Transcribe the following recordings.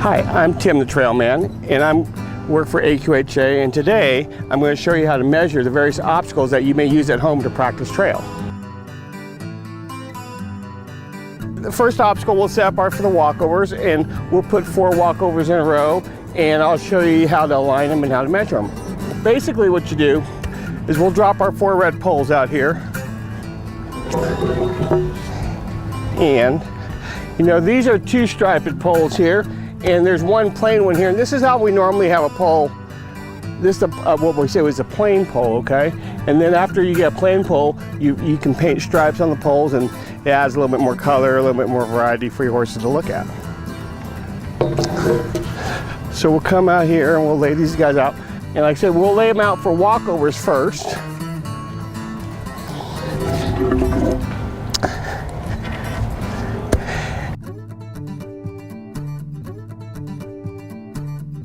Hi, I'm Tim the Trailman, and I work for AQHA, and today I'm going to show you how to measure the various obstacles that you may use at home to practice trail. The first obstacle we'll set up are for the walkovers, and we'll put 4 walkovers in a row, and I'll show you how to align them and how to measure them. Basically what you do is we'll drop our 4 red poles out here, and you know, these are 2 striped poles here, and there's 1 plain one here, and this is how we normally have a pole. This is what we say was a plain pole, okay? And then after you get a plain pole, you can paint stripes on the poles, and it adds a little bit more color, a little bit more variety for your horses to look at. So we'll come out here and we'll lay these guys out. And like I said, we'll lay them out for walkovers first.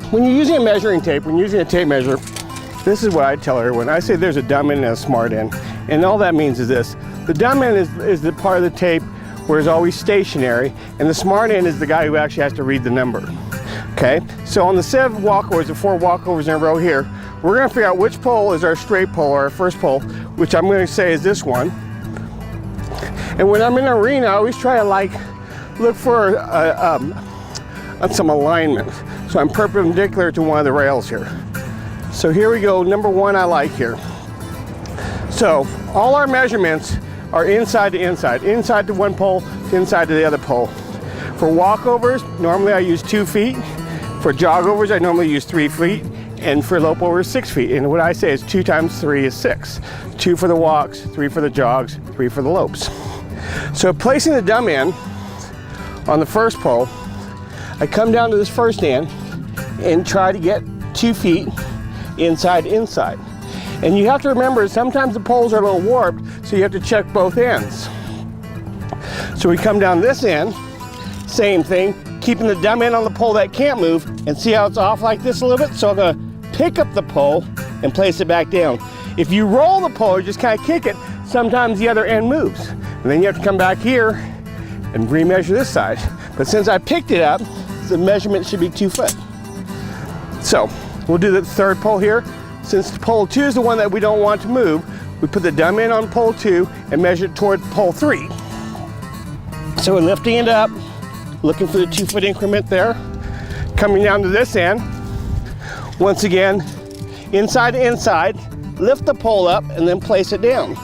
When you're using a measuring tape, when you're using a tape measure, this is what I tell everyone. I say there's a dumb end and a smart end. And all that means is this. The dumb end is the part of the tape where it's always stationary, and the smart end is the guy who actually has to read the number. Okay? So on the 7 walkovers, the 4 walkovers in a row here, we're going to figure out which pole is our straight pole, or our first pole, which I'm going to say is this one. And when I'm in an arena, I always try to look for some alignment. So I'm perpendicular to one of the rails here. So here we go, number 1 I like here. So all our measurements are inside to inside. Inside to one pole, to inside to the other pole. For walkovers, normally I use 2 feet. For jogovers, I normally use 3 feet. And for lope overs, 6 feet. And what I say is 2 times 3 is 6. 2 for the walks, 3 for the jogs, 3 for the lopes. So placing the dumb end on the first pole, I come down to this first end and try to get 2 feet inside to inside. And you have to remember, sometimes the poles are a little warped, so you have to check both ends. So we come down this end, same thing, keeping the dumb end on the pole that can't move, and see how it's off like this a little bit? So I'm gonna pick up the pole and place it back down. If you roll the pole or just kind of kick it, sometimes the other end moves. And then you have to come back here and remeasure this side. But since I picked it up, the measurement should be 2 foot. So we'll do the 3rd pole here. Since pole 2 is the one that we don't want to move, we put the dumb end on pole 2 and measure it toward pole 3. So we're lifting it up, looking for the 2 foot increment there. Coming down to this end, once again, inside to inside, lift the pole up and then place it down.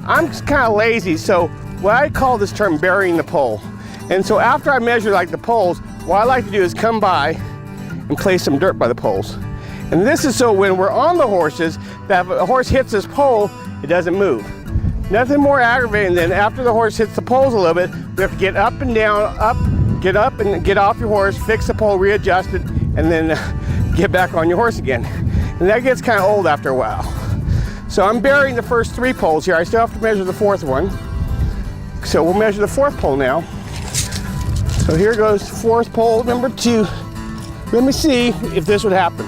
I'm kind of lazy, so what I call this term burying the pole. And so after I measure like the poles, what I like to do is come by and place some dirt by the poles. And this is so when we're on the horses, that if a horse hits this pole, it doesn't move. Nothing more aggravating than after the horse hits the poles a little bit, we have to get up and down, get up and get off your horse, fix the pole, readjust it, and then get back on your horse again. And that gets kind of old after a while. So I'm burying the first 3 poles here. I still have to measure the 4th one. So we'll measure the 4th pole now. So here goes 4th pole, number 2. Let me see if this would happen.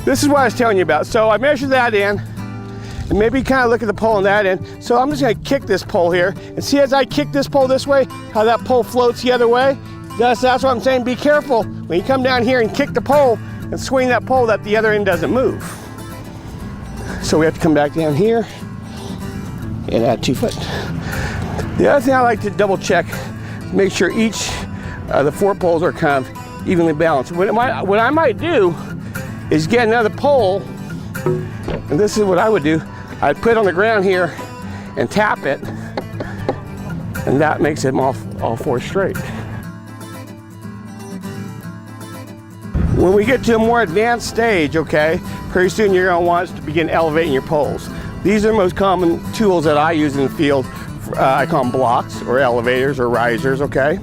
This is what I was telling you about. So I measured that in, and maybe kind of look at the pole on that end. So I'm just gonna kick this pole here, and see as I kick this pole this way, how that pole floats the other way? That's what I'm saying, be careful when you come down here and kick the pole and swing that pole that the other end doesn't move. So we have to come back down here and add 2 foot. The other thing I like to double check, make sure each the 4 poles are kind of evenly balanced. What I might do is get another pole, and this is what I would do. I'd put it on the ground here and tap it, and that makes them all 4 straight. When we get to a more advanced stage, okay, pretty soon you're going to want to begin elevating your poles. These are the most common tools that I use in the field. I call them blocks or elevators or risers, okay?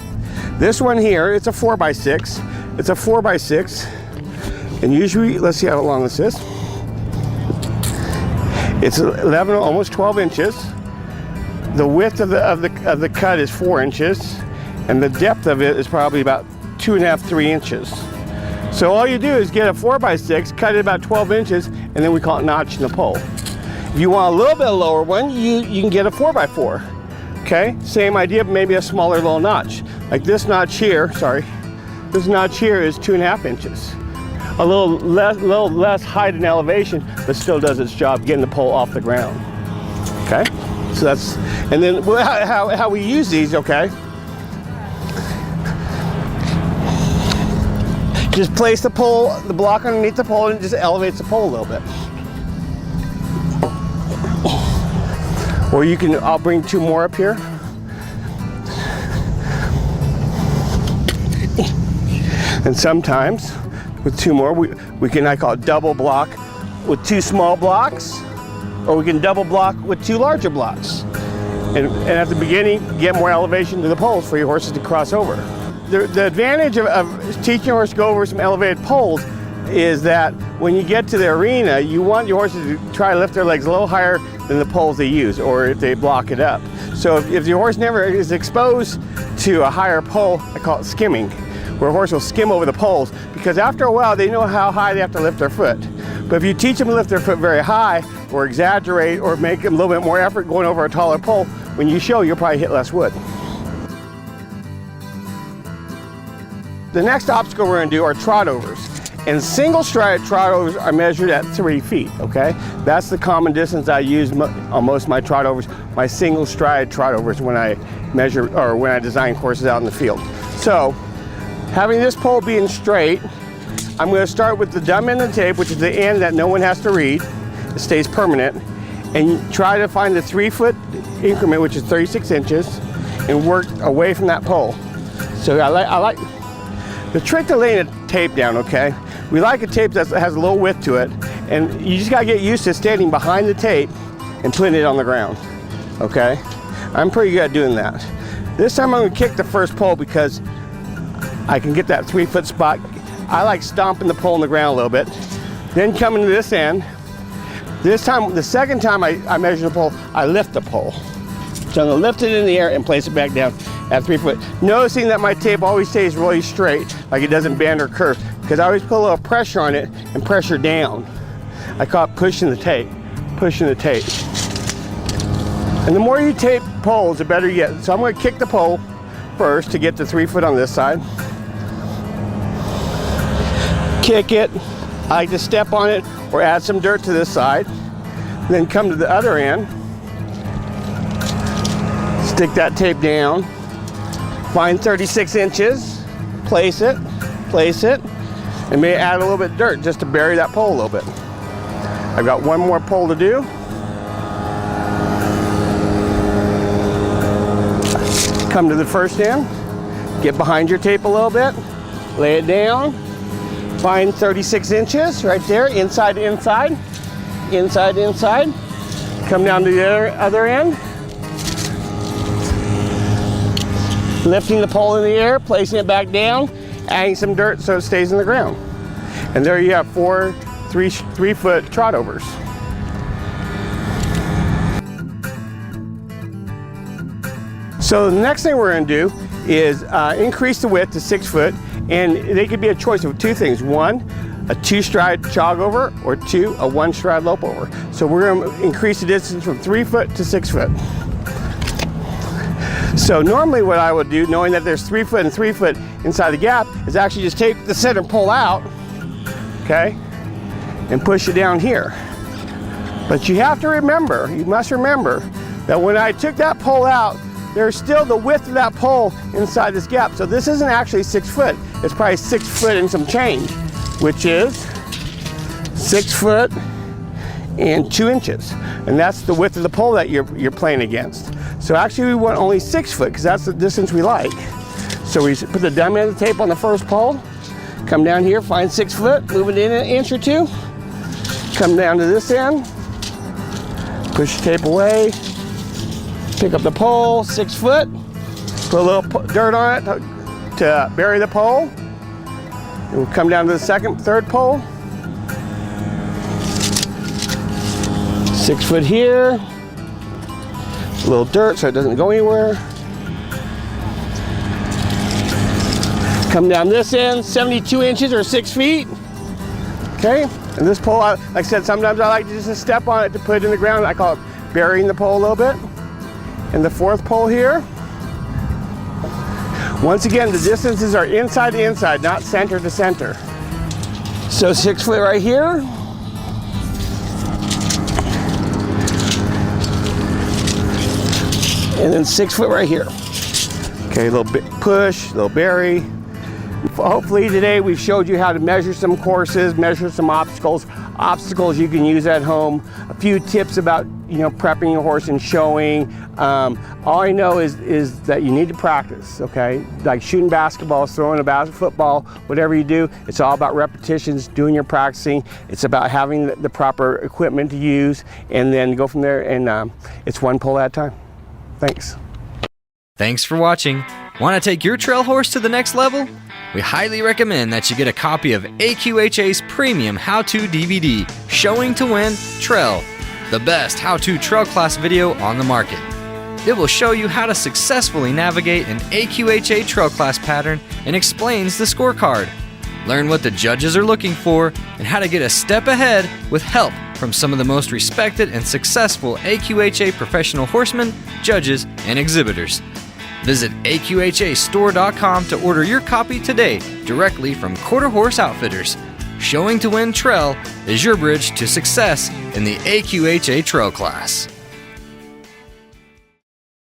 This one here, it's a 4x6. It's a 4x6. And usually, let's see how long this is. It's 11, almost 12 inches. The width of the cut is 4 inches. And the depth of it is probably about 2.5, 3 inches. So all you do is get a 4x6, cut it about 12 inches, and then we call it notching the pole. If you want a little bit lower one, you can get a 4x4. Okay, same idea, but maybe a smaller little notch. Like this notch here, sorry, this notch here is 2.5 inches. A little less height and elevation, but still does its job getting the pole off the ground. Okay, so that's, and then how we use these, okay? Just place the pole, the block underneath the pole, and it just elevates the pole a little bit. Or you can, I'll bring 2 more up here. And sometimes with 2 more, we can, I call it double block with 2 small blocks, or we can double block with 2 larger blocks. And at the beginning, get more elevation to the poles for your horses to cross over. The advantage of teaching a horse to go over some elevated poles is that when you get to the arena, you want your horses to try to lift their legs a little higher than the poles they use, or if they block it up. So if your horse never is exposed to a higher pole, I call it skimming, where a horse will skim over the poles, because after a while they know how high they have to lift their foot. But if you teach them to lift their foot very high, or exaggerate, or make them a little bit more effort going over a taller pole, when you show, you'll probably hit less wood. The next obstacle we're going to do are trot overs. And single stride trot overs are measured at 3 feet, okay? That's the common distance I use on most of my trot overs, my single stride trot overs when I measure, or when I design courses out in the field. So, having this pole being straight, I'm going to start with the dumb end of the tape, which is the end that no one has to read. It stays permanent. And try to find the 3 foot increment, which is 36 inches, and work away from that pole. So I like the trick to laying a tape down, okay? We like a tape that has a little width to it, and you just gotta get used to standing behind the tape and putting it on the ground, okay? I'm pretty good at doing that. This time I'm gonna kick the first pole because I can get that 3 foot spot. I like stomping the pole on the ground a little bit. Then coming to this end, this time, the second time I measure the pole, I lift the pole. So I'm gonna lift it in the air and place it back down at 3 foot. Noticing that my tape always stays really straight, like it doesn't bend or curve, because I always put a little pressure on it and pressure down. I call it pushing the tape, pushing the tape. And the more you tape poles, the better you get. So I'm gonna kick the pole first to get to 3 foot on this side. Kick it. I like to step on it or add some dirt to this side. Then come to the other end. Stick that tape down. Find 36 inches. Place it. And maybe add a little bit of dirt just to bury that pole a little bit. I've got 1 more pole to do. Come to the first end. Get behind your tape a little bit. Lay it down. Find 36 inches right there, inside to inside, inside to inside. Come down to the other end. Lifting the pole in the air, placing it back down, adding some dirt so it stays in the ground. And there you have 4 3 foot trot overs. So the next thing we're going to do is increase the width to 6 foot. And they could be a choice of 2 things. 1, a 2 stride jog over, or 2, a 1 stride lope over. So we're going to increase the distance from 3 foot to 6 foot. So normally what I would do, knowing that there's 3 foot and 3 foot inside the gap, is actually just take the center pole out, okay, and push it down here. But you have to remember, you must remember, that when I took that pole out, there's still the width of that pole inside this gap. So this isn't actually 6 foot. It's probably 6 foot and some change, which is 6 foot and 2 inches. And that's the width of the pole that you're playing against. So actually we want only 6 foot because that's the distance we like. So we put the dumb end of the tape on the first pole, come down here, find 6 foot, move it in an inch or 2, come down to this end, push the tape away, pick up the pole, 6 foot, put a little dirt on it to bury the pole. And we'll come down to the second, third pole. 6 foot here. A little dirt so it doesn't go anywhere. Come down this end, 72 inches or 6 feet. Okay, and this pole, like I said, sometimes I like to just step on it to put it in the ground. I call it burying the pole a little bit. and the 4th pole here. Once again, the distances are inside to inside, not center to center. So 6 foot right here. And then 6 foot right here. Okay, a little bit push, a little bury. Hopefully today we've showed you how to measure some courses, measure some obstacles you can use at home. A few tips about, you know, prepping your horse and showing. All I know is that you need to practice, okay? Like shooting basketballs, throwing a football, whatever you do, it's all about repetitions, doing your practicing. It's about having the proper equipment to use, and then go from there, and it's one pole at a time. Thanks. Thanks for watching. Want to take your trail horse to the next level? We highly recommend that you get a copy of AQHA's premium how-to DVD, Showing to Win Trail, the best how-to trail class video on the market. It will show you how to successfully navigate an AQHA trail class pattern and explains the scorecard. Learn what the judges are looking for and how to get a step ahead with help from some of the most respected and successful AQHA professional horsemen, judges, and exhibitors. Visit AQHAstore.com to order your copy today directly from Quarter Horse Outfitters. Showing to Win Trail is your bridge to success in the AQHA trail class.